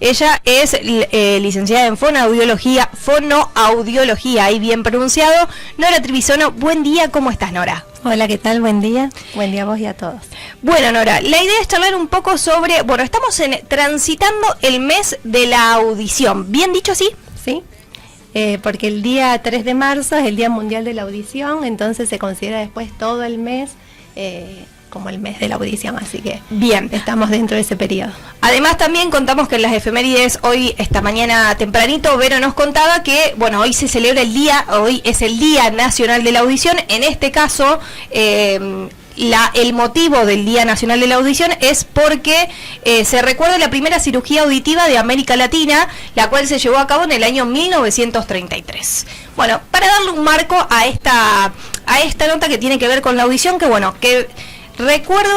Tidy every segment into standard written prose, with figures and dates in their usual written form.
Ella es licenciada en fonoaudiología, ahí bien pronunciado. Nora Trivisono, buen día, ¿cómo estás, Nora? Hola, ¿qué tal? Buen día a vos y a todos. Bueno, Nora, la idea es charlar un poco sobre, estamos transitando el mes de la audición, ¿bien dicho así? Sí, porque el día 3 de marzo es el Día Mundial de la Audición, entonces se considera después todo el mes como el mes de la audición, así que bien, estamos dentro de ese periodo. Además también contamos que en las efemérides, hoy, esta mañana tempranito, Vero nos contaba que, hoy se celebra hoy es el Día Nacional de la Audición. En este caso, el motivo del Día Nacional de la Audición es porque se recuerda la primera cirugía auditiva de América Latina, la cual se llevó a cabo en el año 1933. Bueno, para darle un marco a esta nota que tiene que ver con la audición, que recuerdo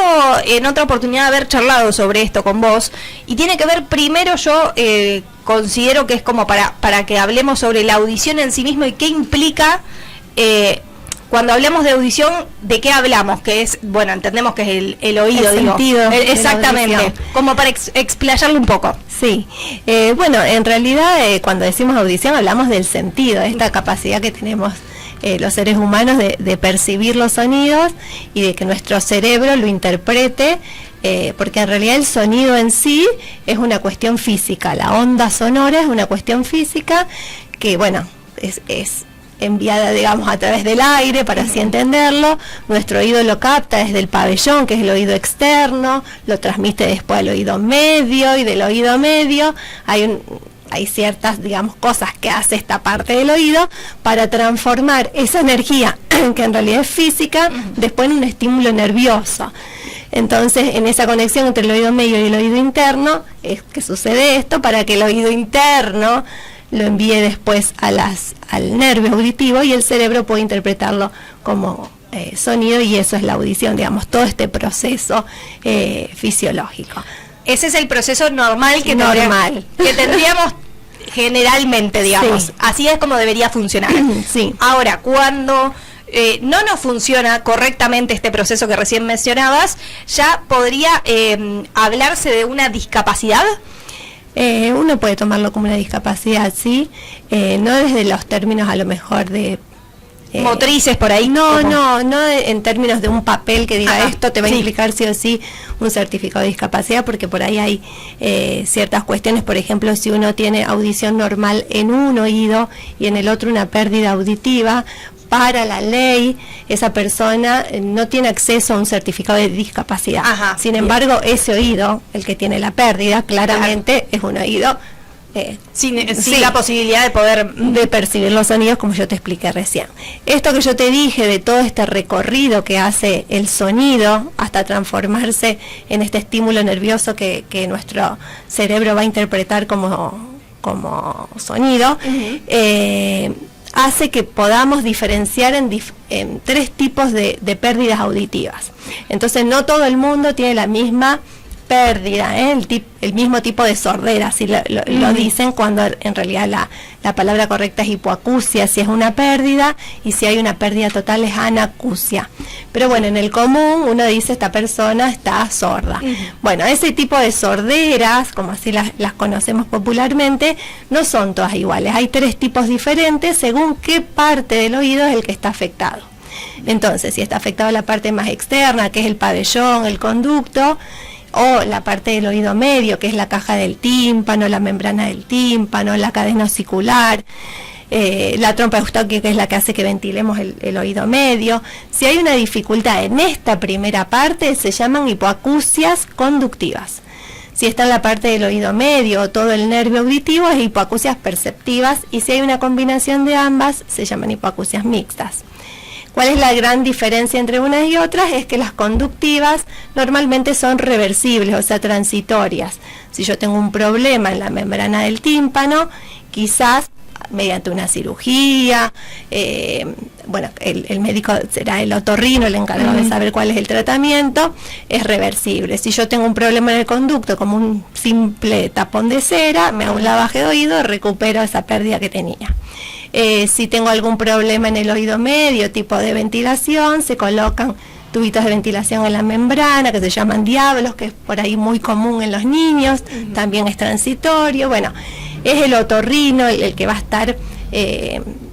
en otra oportunidad haber charlado sobre esto con vos, y tiene que ver, primero yo considero que es como para que hablemos sobre la audición en sí mismo y qué implica, cuando hablamos de audición, ¿de qué hablamos? Que es, entendemos que es el oído, el sentido. Exactamente, como para explayarlo un poco. Sí, en realidad cuando decimos audición hablamos del sentido, esta capacidad que tenemos los seres humanos de percibir los sonidos y de que nuestro cerebro lo interprete, porque en realidad el sonido en sí es una cuestión física, la onda sonora es una cuestión física que es enviada, digamos, a través del aire, para así entenderlo. Nuestro oído lo capta desde el pabellón, que es el oído externo, lo transmite después al oído medio, y del oído medio hay ciertas, digamos, cosas que hace esta parte del oído para transformar esa energía, que en realidad es física, después en un estímulo nervioso. Entonces, en esa conexión entre el oído medio y el oído interno, es que sucede esto, para que el oído interno lo envíe después al nervio auditivo y el cerebro puede interpretarlo como sonido, y eso es la audición, digamos, todo este proceso fisiológico. Ese es el proceso normal que tendríamos generalmente, digamos. Sí. Así es como debería funcionar. Sí. Ahora, cuando no nos funciona correctamente este proceso que recién mencionabas, ¿ya podría hablarse de una discapacidad? Uno puede tomarlo como una discapacidad, sí, no desde los términos a lo mejor de motrices por ahí. No en términos de un papel que diga esto te va a implicar sí o sí un certificado de discapacidad, porque por ahí hay ciertas cuestiones. Por ejemplo, si uno tiene audición normal en un oído y en el otro una pérdida auditiva, para la ley esa persona no tiene acceso a un certificado de discapacidad. Sin embargo, ese oído, el que tiene la pérdida, claramente es un oído sin la posibilidad de poder percibir los sonidos, como yo te expliqué recién. Esto que yo te dije de todo este recorrido que hace el sonido hasta transformarse en este estímulo nervioso que nuestro cerebro va a interpretar como sonido, hace que podamos diferenciar en tres tipos de pérdidas auditivas. Entonces, no todo el mundo tiene la misma pérdida, el mismo tipo de sordera, así lo dicen, cuando en realidad la palabra correcta es hipoacusia, si es una pérdida, y si hay una pérdida total es anacusia. Pero en el común uno dice esta persona está sorda. Ese tipo de sorderas, como así las conocemos popularmente, no son todas iguales. Hay tres tipos diferentes según qué parte del oído es el que está afectado. Entonces, si está afectado la parte más externa, que es el pabellón, el conducto, o la parte del oído medio, que es la caja del tímpano, la membrana del tímpano, la cadena osicular, la trompa eustáquica, que es la que hace que ventilemos el oído medio. Si hay una dificultad en esta primera parte, se llaman hipoacusias conductivas. Si está en la parte del oído medio o todo el nervio auditivo, es hipoacusias perceptivas, y si hay una combinación de ambas, se llaman hipoacusias mixtas. ¿Cuál es la gran diferencia entre unas y otras? Es que las conductivas normalmente son reversibles, o sea, transitorias. Si yo tengo un problema en la membrana del tímpano, quizás mediante una cirugía, el médico será el otorrino el encargado de saber cuál es el tratamiento, es reversible. Si yo tengo un problema en el conducto, como un simple tapón de cera, me hago un lavaje de oído y recupero esa pérdida que tenía. Si tengo algún problema en el oído medio, tipo de ventilación, se colocan tubitos de ventilación en la membrana que se llaman diablos, que es por ahí muy común en los niños, también es transitorio. Bueno, es el otorrino el que va a estar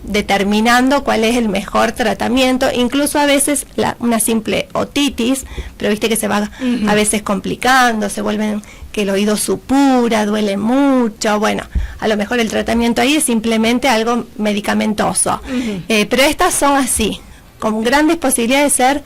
determinando cuál es el mejor tratamiento, incluso a veces una simple otitis, pero viste que se va a veces complicando, se vuelven que el oído supura, duele mucho. Bueno, a lo mejor el tratamiento ahí es simplemente algo medicamentoso, pero estas son así, con grandes posibilidades de ser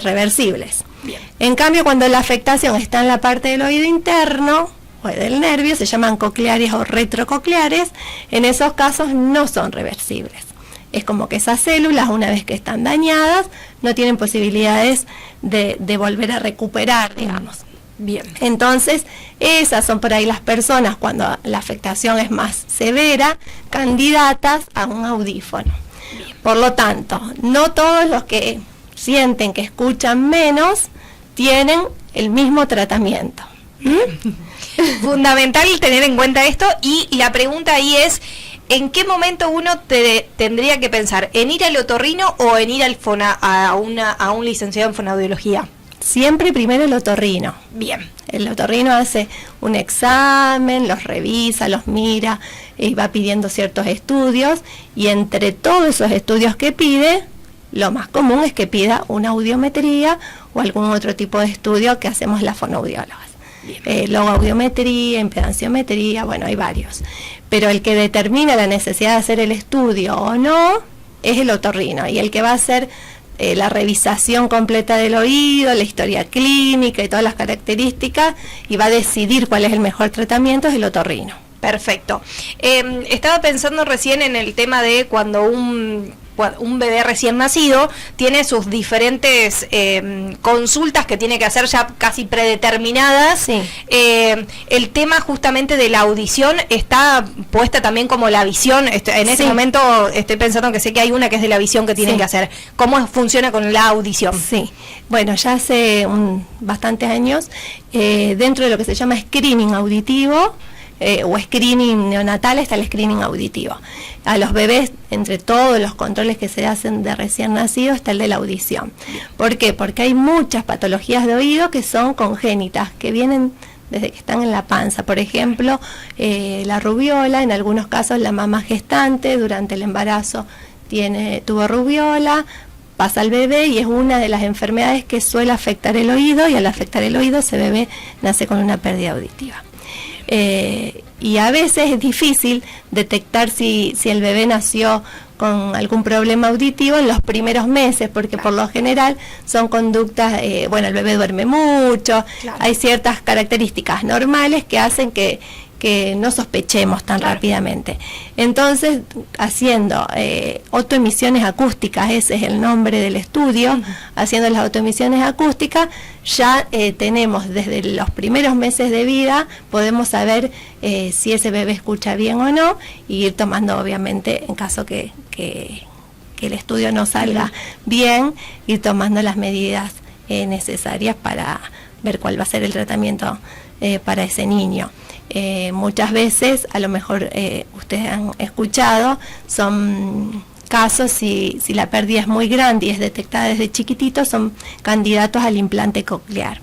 reversibles. Bien. En cambio, cuando la afectación está en la parte del oído interno o del nervio, se llaman cocleares o retrococleares, en esos casos no son reversibles. Es como que esas células, una vez que están dañadas, no tienen posibilidades de volver a recuperar, digamos. Bien. Entonces, esas son por ahí las personas, cuando la afectación es más severa, candidatas a un audífono. Bien. Por lo tanto, no todos los que sienten que escuchan menos tienen el mismo tratamiento. Fundamental tener en cuenta esto, y la pregunta ahí es: ¿en qué momento uno tendría que pensar en ir al otorrino o en ir a un licenciado en fonoaudiología? Siempre primero el otorrino. Bien. El otorrino hace un examen, los revisa, los mira, y va pidiendo ciertos estudios, y entre todos esos estudios que pide, lo más común es que pida una audiometría o algún otro tipo de estudio que hacemos las fonoaudiólogas. Logoaudiometría, impedanciometría, bueno, hay varios. Pero el que determina la necesidad de hacer el estudio o no es el otorrino, y el que va a hacer la revisación completa del oído, la historia clínica y todas las características, y va a decidir cuál es el mejor tratamiento, es el otorrino. Perfecto. Estaba pensando recién en el tema de cuando un bebé recién nacido tiene sus diferentes consultas que tiene que hacer ya casi predeterminadas. Sí. El tema justamente de la audición está puesta también como la visión. En ese momento estoy pensando que sé que hay una que es de la visión que tienen que hacer. ¿Cómo funciona con la audición? Sí, bueno, ya hace bastantes años, dentro de lo que se llama screening auditivo, o screening neonatal, está el screening auditivo. A los bebés, entre todos los controles que se hacen de recién nacidos, está el de la audición. ¿Por qué? Porque hay muchas patologías de oído que son congénitas, que vienen desde que están en la panza. Por ejemplo, la rubiola, en algunos casos la mamá gestante durante el embarazo tuvo rubiola, pasa al bebé y es una de las enfermedades que suele afectar el oído, y al afectar el oído ese bebé nace con una pérdida auditiva. Y a veces es difícil detectar si el bebé nació con algún problema auditivo en los primeros meses, porque por lo general son conductas, el bebé duerme mucho, hay ciertas características normales que hacen que no sospechemos tan rápidamente. Entonces, haciendo autoemisiones acústicas, ese es el nombre del estudio, haciendo las autoemisiones acústicas, ya tenemos desde los primeros meses de vida, podemos saber si ese bebé escucha bien o no, y ir tomando, obviamente, en caso que el estudio no salga bien, ir tomando las medidas necesarias para ver cuál va a ser el tratamiento para ese niño. Muchas veces, a lo mejor ustedes han escuchado, son casos, si la pérdida es muy grande y es detectada desde chiquitito, son candidatos al implante coclear.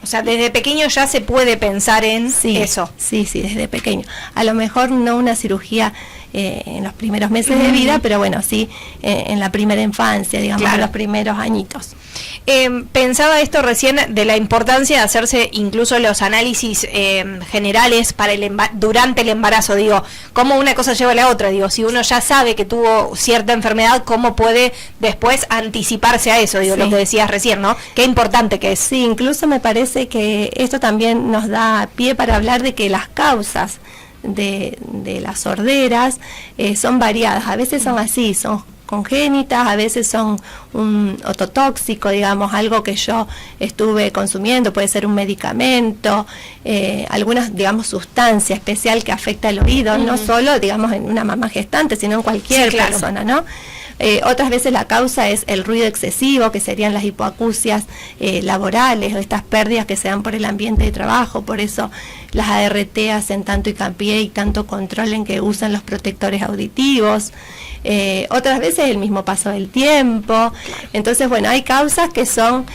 O sea, desde pequeño ya se puede pensar en eso. Sí, desde pequeño. A lo mejor no una cirugía en los primeros meses de vida, pero bueno, sí en la primera infancia, digamos, en los primeros añitos. Pensaba esto recién de la importancia de hacerse incluso los análisis generales para durante el embarazo. Digo, cómo una cosa lleva a la otra. Digo, si uno ya sabe que tuvo cierta enfermedad, ¿cómo puede después anticiparse a eso? Digo, lo que decías recién, ¿no? Qué importante que es. Sí, incluso me parece que esto también nos da pie para hablar de que las causas de las sorderas son variadas. A veces son así, son congénitas, a veces son un ototóxico, digamos, algo que yo estuve consumiendo, puede ser un medicamento, algunas, digamos, sustancia especial que afecta el oído, no solo, digamos, en una mamá gestante, sino en cualquier persona, ¿no? Otras veces la causa es el ruido excesivo, que serían las hipoacusias laborales, o estas pérdidas que se dan por el ambiente de trabajo. Por eso las ART hacen tanto hincapié y tanto control en que usan los protectores auditivos. Otras veces el mismo paso del tiempo. Entonces, bueno, hay causas que son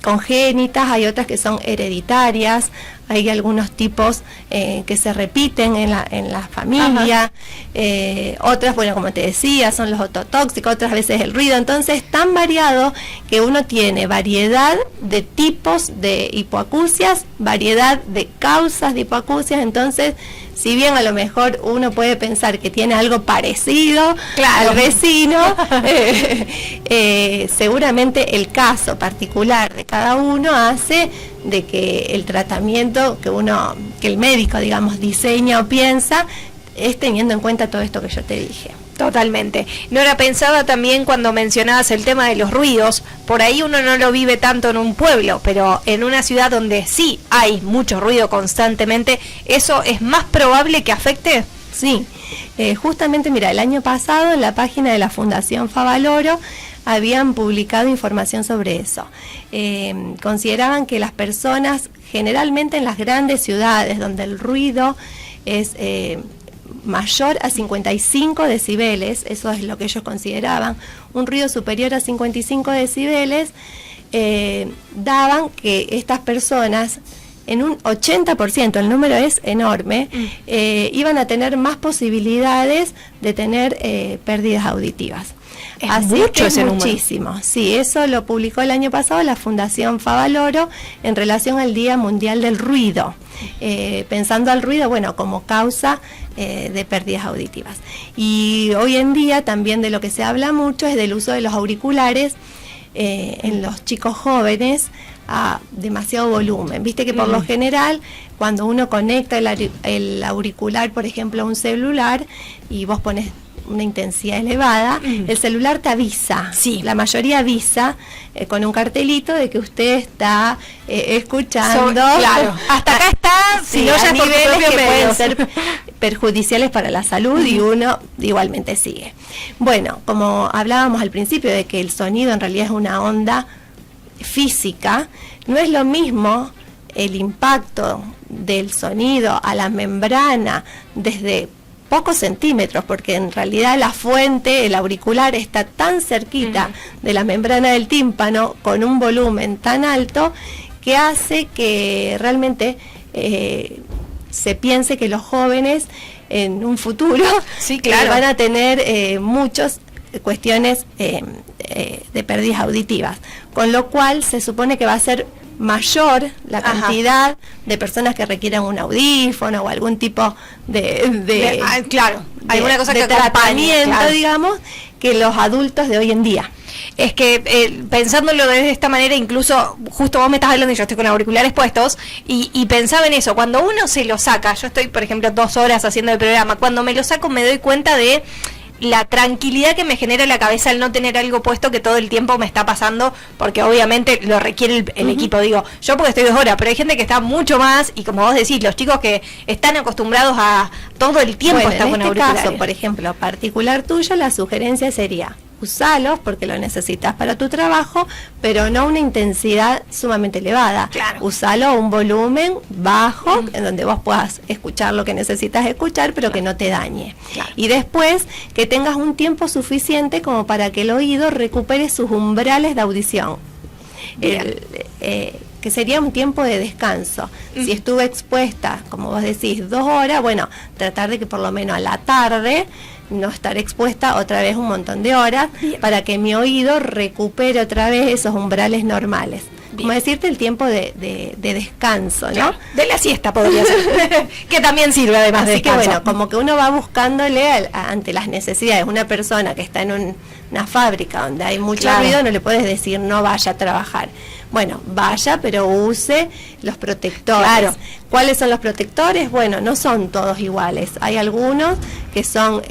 congénitas, hay otras que son hereditarias, hay algunos tipos que se repiten en la familia, otras, bueno, como te decía, son los ototóxicos, otras veces el ruido. Entonces es tan variado que uno tiene variedad de tipos de hipoacusias, variedad de causas de hipoacusias. Entonces, si bien a lo mejor uno puede pensar que tiene algo parecido al vecino, seguramente el caso particular de cada uno hace de que el tratamiento que el médico, digamos, diseña o piensa es teniendo en cuenta todo esto que yo te dije. Totalmente. Nora, pensaba también cuando mencionabas el tema de los ruidos, por ahí uno no lo vive tanto en un pueblo, pero en una ciudad donde sí hay mucho ruido constantemente, ¿eso es más probable que afecte? Sí, justamente, mira, el año pasado en la página de la Fundación Favaloro habían publicado información sobre eso. Consideraban que las personas, generalmente en las grandes ciudades donde el ruido es mayor a 55 decibeles, eso es lo que ellos consideraban, un ruido superior a 55 decibeles, daban que estas personas, en un 80%, el número es enorme, iban a tener más posibilidades de tener pérdidas auditivas. Así mucho ese muchísimo. Número. Sí, eso lo publicó el año pasado la Fundación Favaloro en relación al Día Mundial del Ruido, pensando al ruido, bueno, como causa de pérdidas auditivas. Y hoy en día también de lo que se habla mucho es del uso de los auriculares en los chicos jóvenes a demasiado volumen. Viste que por lo general, cuando uno conecta el auricular, por ejemplo, a un celular, y vos pones una intensidad elevada, el celular te avisa, sí. La mayoría avisa con un cartelito de que usted está escuchando. Claro, hasta acá está, si no ya niveles que pueden ser perjudiciales para la salud, y uno igualmente sigue. Bueno, como hablábamos al principio de que el sonido en realidad es una onda física, no es lo mismo el impacto del sonido a la membrana desde pocos centímetros, porque en realidad la fuente, el auricular, está tan cerquita de la membrana del tímpano, con un volumen tan alto, que hace que realmente se piense que los jóvenes en un futuro van a tener muchas cuestiones de pérdidas auditivas, con lo cual se supone que va a ser mayor la cantidad de personas que requieran un audífono o algún tipo alguna cosa de que tratamiento, digamos, que los adultos de hoy en día. Es que pensándolo de esta manera, incluso justo vos me estás hablando y yo estoy con auriculares puestos y pensaba en eso, cuando uno se lo saca, yo estoy por ejemplo 2 horas haciendo el programa, cuando me lo saco me doy cuenta de la tranquilidad que me genera la cabeza al no tener algo puesto que todo el tiempo me está pasando, porque obviamente lo requiere el equipo. Digo, yo porque estoy 2 horas, pero hay gente que está mucho más, y como vos decís, los chicos que están acostumbrados a todo el tiempo estar con auriculares. En este caso, por ejemplo, particular tuyo, la sugerencia sería: usalos porque lo necesitas para tu trabajo, pero no una intensidad sumamente elevada. Claro. Usalo a un volumen bajo, en donde vos puedas escuchar lo que necesitas escuchar, pero que no te dañe. Claro. Y después que tengas un tiempo suficiente como para que el oído recupere sus umbrales de audición. Que sería un tiempo de descanso. Si estuve expuesta, como vos decís, 2 horas, bueno, tratar de que por lo menos a la tarde no estar expuesta otra vez un montón de horas, para que mi oído recupere otra vez esos umbrales normales. Como decirte, el tiempo de descanso, ¿no? Claro, de la siesta podría ser, que también sirve además de descanso. Así que bueno, como que uno va buscándole ante las necesidades. Una persona que está en una fábrica donde hay mucho ruido, no le puedes decir no vaya a trabajar. Bueno, vaya, pero use los protectores. Claro. ¿Cuáles son los protectores? Bueno, no son todos iguales. Hay algunos que son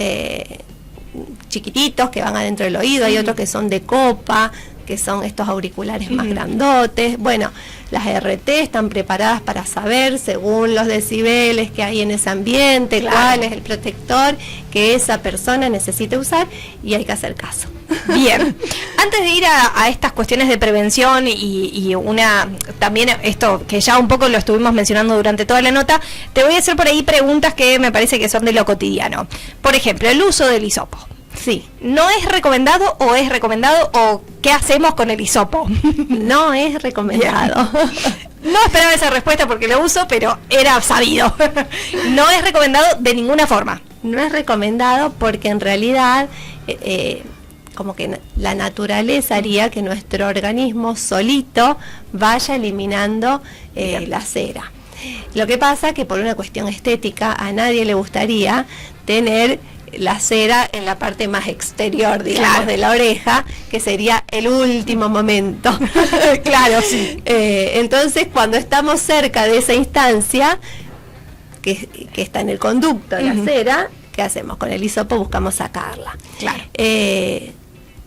chiquititos, que van adentro del oído, hay otros que son de copa, que son estos auriculares más grandotes. Bueno, las RT están preparadas para saber, según los decibeles que hay en ese ambiente, cuál es el protector que esa persona necesita usar, y hay que hacer caso. Bien, antes de ir a estas cuestiones de prevención y también esto que ya un poco lo estuvimos mencionando durante toda la nota, te voy a hacer por ahí preguntas que me parece que son de lo cotidiano. Por ejemplo, el uso del hisopo. Sí. ¿No es recomendado o es recomendado, o qué hacemos con el hisopo? No es recomendado. No esperaba esa respuesta porque lo uso, pero era sabido. No es recomendado de ninguna forma. No es recomendado porque en realidad como que la naturaleza haría que nuestro organismo solito vaya eliminando la cera. Lo que pasa que por una cuestión estética a nadie le gustaría tener la cera en la parte más exterior, digamos, de la oreja, que sería el último momento. Claro, sí. Entonces, cuando estamos cerca de esa instancia, que está en el conducto de la cera, ¿qué hacemos? Con el hisopo buscamos sacarla. Claro.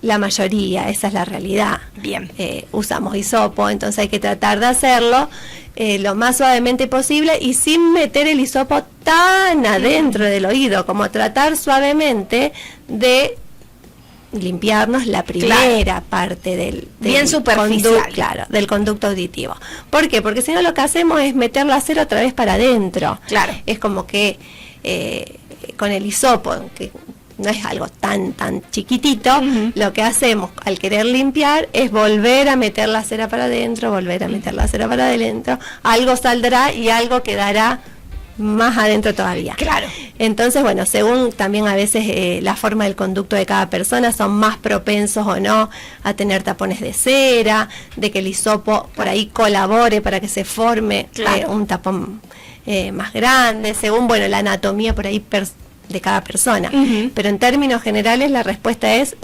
La mayoría, esa es la realidad. Bien. Usamos hisopo, entonces hay que tratar de hacerlo lo más suavemente posible y sin meter el hisopo tan adentro del oído, como tratar suavemente de limpiarnos la primera parte del bien superficial, del conducto auditivo. ¿Por qué? Porque si no, lo que hacemos es meter la cera otra vez para adentro. Claro. Es como que con el hisopo, que no es algo tan chiquitito, lo que hacemos al querer limpiar es volver a meter la cera para adentro, volver a meter la cera para adentro, algo saldrá y algo quedará más adentro todavía. Claro. Entonces, bueno, según también a veces la forma del conducto de cada persona, son más propensos o no a tener tapones de cera, de que el hisopo por ahí colabore para que se forme un tapón más grande, según, bueno, la anatomía por ahí de cada persona. Pero en términos generales la respuesta es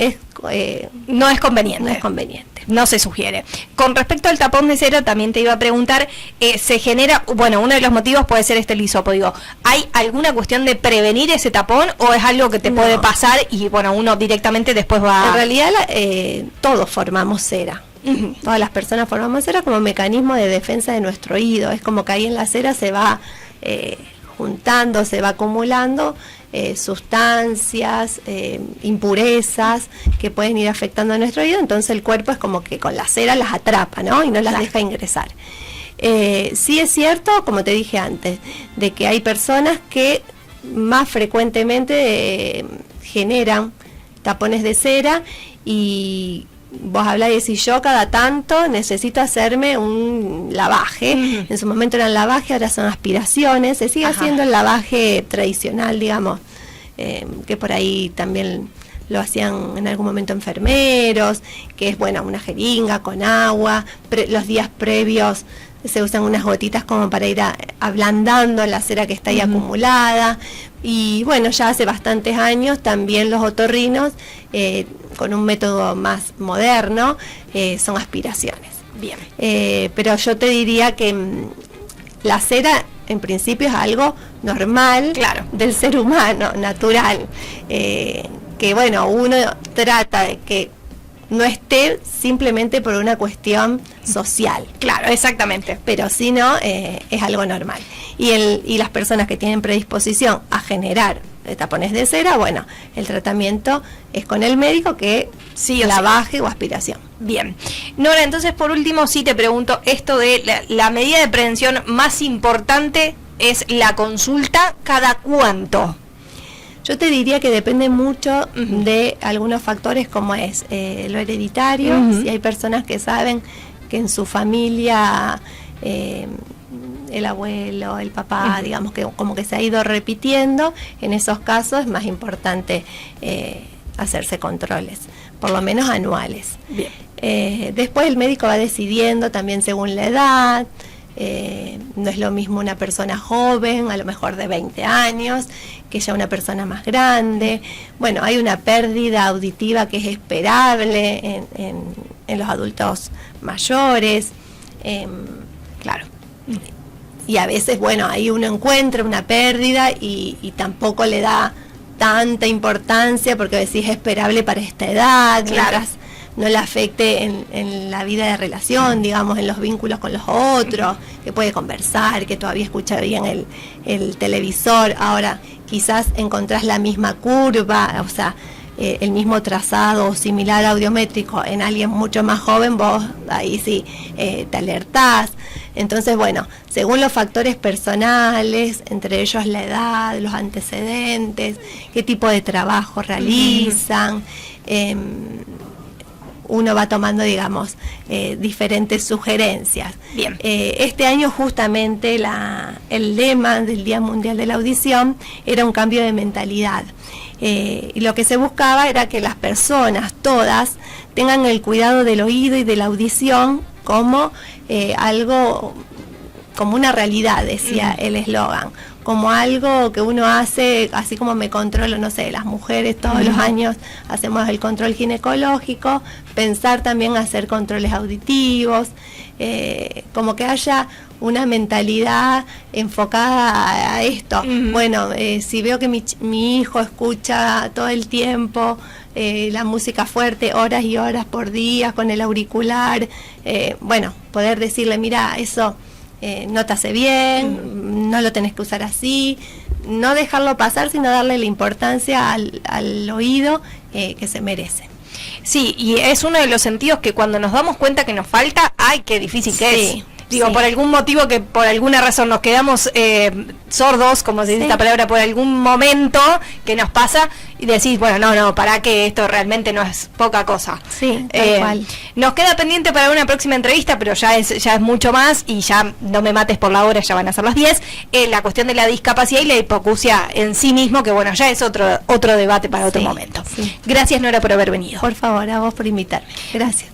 no es conveniente. No es conveniente. No se sugiere. Con respecto al tapón de cera, también te iba a preguntar, se genera, bueno, uno de los motivos puede ser el hisopo, digo, ¿hay alguna cuestión de prevenir ese tapón o es algo que te puede pasar y, bueno, uno directamente después va... En realidad todos formamos cera. Todas las personas formamos cera como mecanismo de defensa de nuestro oído. Es como que ahí en la cera se va juntando, se va acumulando sustancias, impurezas que pueden ir afectando a nuestro oído, entonces el cuerpo es como que con la cera las atrapa, ¿no? Y no las deja ingresar. Sí es cierto, como te dije antes, de que hay personas que más frecuentemente generan tapones de cera, y vos hablás y decís, yo cada tanto necesito hacerme un lavaje. En su momento eran lavaje, ahora son aspiraciones. Se sigue haciendo el lavaje tradicional, digamos, que por ahí también lo hacían en algún momento enfermeros, que es, bueno, una jeringa con agua. Los días previos se usan unas gotitas como para ir ablandando la cera que está ahí acumulada. Y bueno, ya hace bastantes años también los otorrinos, con un método más moderno, son aspiraciones. Bien. Pero yo te diría que la cera en principio es algo normal, del ser humano, natural, que bueno, uno trata de que no esté simplemente por una cuestión social. Claro, exactamente. Pero si no, es algo normal. Y las personas que tienen predisposición a generar tapones de cera, bueno, el tratamiento es con el médico, que lavaje o aspiración. Bien. Nora, entonces por último sí te pregunto, esto de la medida de prevención más importante es la consulta, ¿cada cuánto? Yo te diría que depende mucho de algunos factores, como es lo hereditario. Si hay personas que saben que en su familia el abuelo, el papá, digamos que como que se ha ido repitiendo, en esos casos es más importante hacerse controles, por lo menos anuales. Bien. Después el médico va decidiendo también según la edad. No es lo mismo una persona joven, a lo mejor de 20 años, que ya una persona más grande. Bueno, hay una pérdida auditiva que es esperable en los adultos mayores. Claro. Y a veces, bueno, ahí uno encuentra una pérdida y tampoco le da tanta importancia, porque decís es esperable para esta edad, no le afecte en la vida de relación, digamos, en los vínculos con los otros, que puede conversar, que todavía escucha bien el televisor. Ahora, quizás encontrás la misma curva, o sea, el mismo trazado o similar audiométrico en alguien mucho más joven, vos ahí sí te alertás. Entonces, bueno, según los factores personales, entre ellos la edad, los antecedentes, qué tipo de trabajo realizan, uno va tomando, digamos, diferentes sugerencias. Bien. Este año justamente el lema del Día Mundial de la Audición era un cambio de mentalidad. Y lo que se buscaba era que las personas, todas, tengan el cuidado del oído y de la audición como algo, como una realidad, decía el eslogan, como algo que uno hace, así como me controlo, no sé, las mujeres todos los años hacemos el control ginecológico, pensar también hacer controles auditivos, como que haya una mentalidad enfocada a esto. Bueno, si veo que mi hijo escucha todo el tiempo la música fuerte, horas y horas por día con el auricular, bueno, poder decirle, mira, eso no te hace bien, no lo tenés que usar así, no dejarlo pasar, sino darle la importancia al oído que se merece. Sí, y es uno de los sentidos que cuando nos damos cuenta que nos falta, ¡ay, qué difícil que es! Digo, sí. Por algún motivo que por alguna razón nos quedamos sordos, como se dice esta palabra, por algún momento que nos pasa y decís, bueno, no, para que esto realmente no es poca cosa. Sí, tal cual. Nos queda pendiente para una próxima entrevista, pero ya es mucho más y ya no me mates por la hora, ya van a ser las 10. La cuestión de la discapacidad y la hipoacusia en sí mismo, que bueno, ya es otro debate para otro momento. Sí. Gracias, Nora, por haber venido. Por favor, a vos por invitarme. Gracias.